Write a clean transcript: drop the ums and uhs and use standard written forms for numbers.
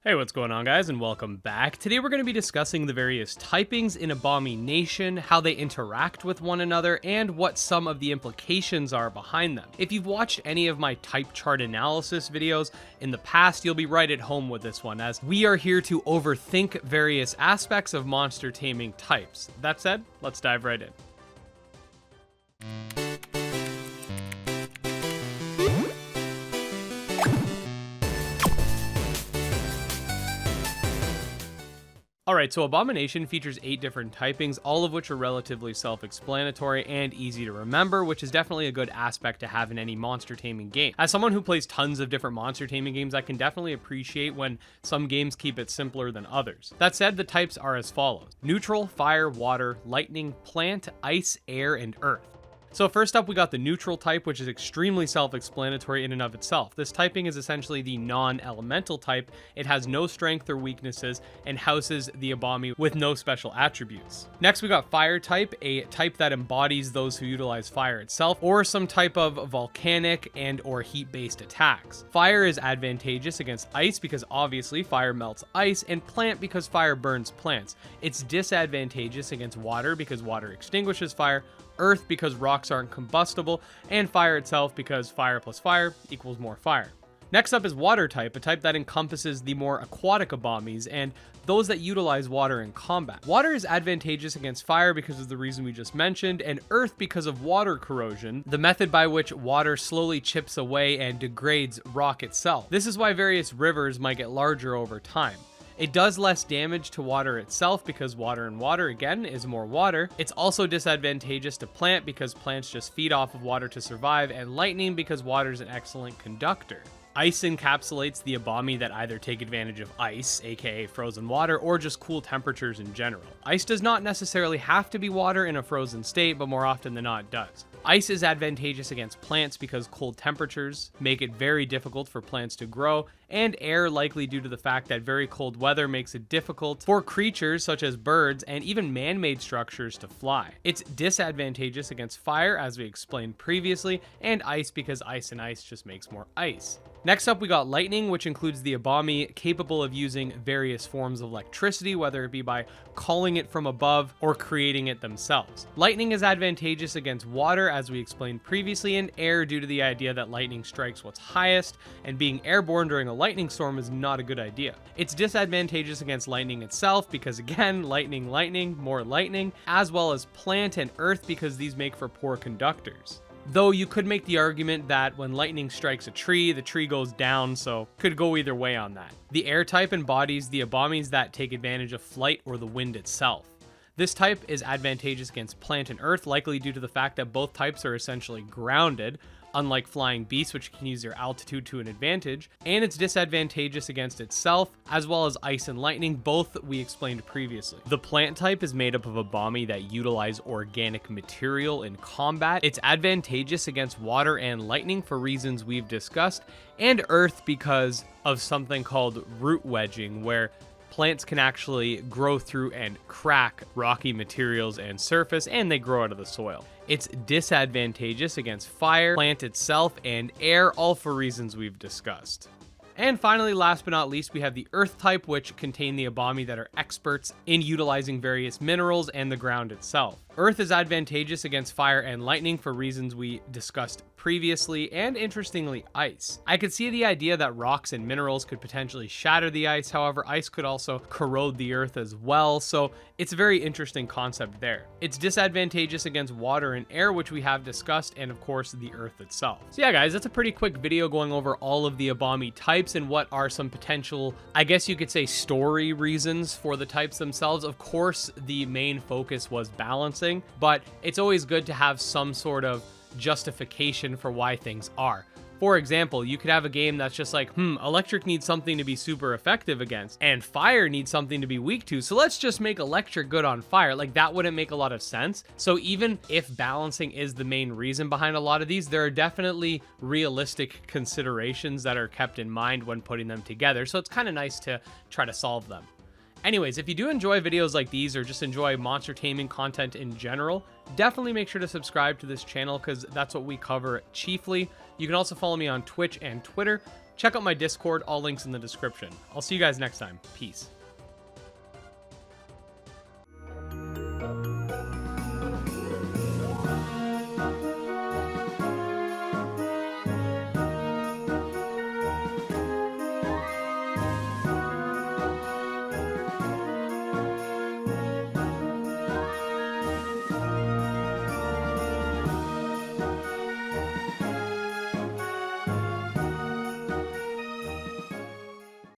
Hey, what's going on, guys, and welcome back. Today we're going to be discussing the various typings in Abomi Nation, how they interact with one another, and what some of the implications are behind them. If you've watched any of my type chart analysis videos in the past, you'll be right at home with this one, as we are here to overthink various aspects of monster taming types. That said, let's dive right in. Alright, so Abomination features 8 different typings, all of which are relatively self-explanatory and easy to remember, which is definitely a good aspect to have in any monster taming game. As someone who plays tons of different monster taming games, I can definitely appreciate when some games keep it simpler than others. That said, the types are as follows: neutral, fire, water, lightning, plant, ice, air, and earth. So first up, we got the neutral type, which is extremely self-explanatory in and of itself. This typing is essentially the non-elemental type. It has no strength or weaknesses and houses the Abomi with no special attributes. Next, we got fire type, a type that embodies those who utilize fire itself, or some type of volcanic and or heat-based attacks. Fire is advantageous against ice because obviously fire melts ice, and plant because fire burns plants. It's disadvantageous against water because water extinguishes fire, earth because rocks aren't combustible, and fire itself because fire plus fire equals more fire. Next up is water type, a type that encompasses the more aquatic Abomis and those that utilize water in combat. Water is advantageous against fire because of the reason we just mentioned, and earth because of water corrosion, the method by which water slowly chips away and degrades rock itself. This is why various rivers might get larger over time. It does less damage to water itself because water and water, again, is more water. It's also disadvantageous to plant because plants just feed off of water to survive, and lightning because water is an excellent conductor. Ice encapsulates the Abomi that either take advantage of ice, aka frozen water, or just cool temperatures in general. Ice does not necessarily have to be water in a frozen state, but more often than not it does. Ice is advantageous against plants because cold temperatures make it very difficult for plants to grow, and air likely due to the fact that very cold weather makes it difficult for creatures such as birds and even man-made structures to fly. It's disadvantageous against fire, as we explained previously, and ice because ice and ice just makes more ice. Next up, we got lightning, which includes the Abomi capable of using various forms of electricity, whether it be by calling it from above or creating it themselves. Lightning is advantageous against water, as we explained previously, and air due to the idea that lightning strikes what's highest, and being airborne during a lightning storm is not a good idea. It's disadvantageous against lightning itself because, again, lightning, more lightning, as well as plant and earth because these make for poor conductors. Though you could make the argument that when lightning strikes a tree, the tree goes down, so could go either way on that. The air type embodies the Abomis that take advantage of flight or the wind itself. This type is advantageous against plant and earth, likely due to the fact that both types are essentially grounded, unlike flying beasts, which can use their altitude to an advantage, and it's disadvantageous against itself, as well as ice and lightning, both we explained previously. The plant type is made up of Abomi that utilize organic material in combat. It's advantageous against water and lightning for reasons we've discussed, and earth because of something called root wedging, where plants can actually grow through and crack rocky materials and surface, and they grow out of the soil. It's disadvantageous against fire, plant itself, and air, all for reasons we've discussed. And finally, last but not least, we have the earth type, which contain the Abomi that are experts in utilizing various minerals and the ground itself. Earth is advantageous against fire and lightning for reasons we discussed previously, and interestingly, ice. I could see the idea that rocks and minerals could potentially shatter the ice, however, ice could also corrode the earth as well, so it's a very interesting concept there. It's disadvantageous against water and air, which we have discussed, and of course, the earth itself. So yeah, guys, that's a pretty quick video going over all of the Abomi types and what are some potential, I guess you could say, story reasons for the types themselves. Of course, the main focus was balancing, but it's always good to have some sort of justification for why things are. For example, you could have a game that's just like, electric needs something to be super effective against, and fire needs something to be weak to, so let's just make electric good on fire. Like, that wouldn't make a lot of sense. So even if balancing is the main reason behind a lot of these, there are definitely realistic considerations that are kept in mind when putting them together, so it's kind of nice to try to solve them. Anyways, if you do enjoy videos like these or just enjoy monster taming content in general, definitely make sure to subscribe to this channel because that's what we cover chiefly. You can also follow me on Twitch and Twitter. Check out my Discord, all links in the description. I'll see you guys next time. Peace.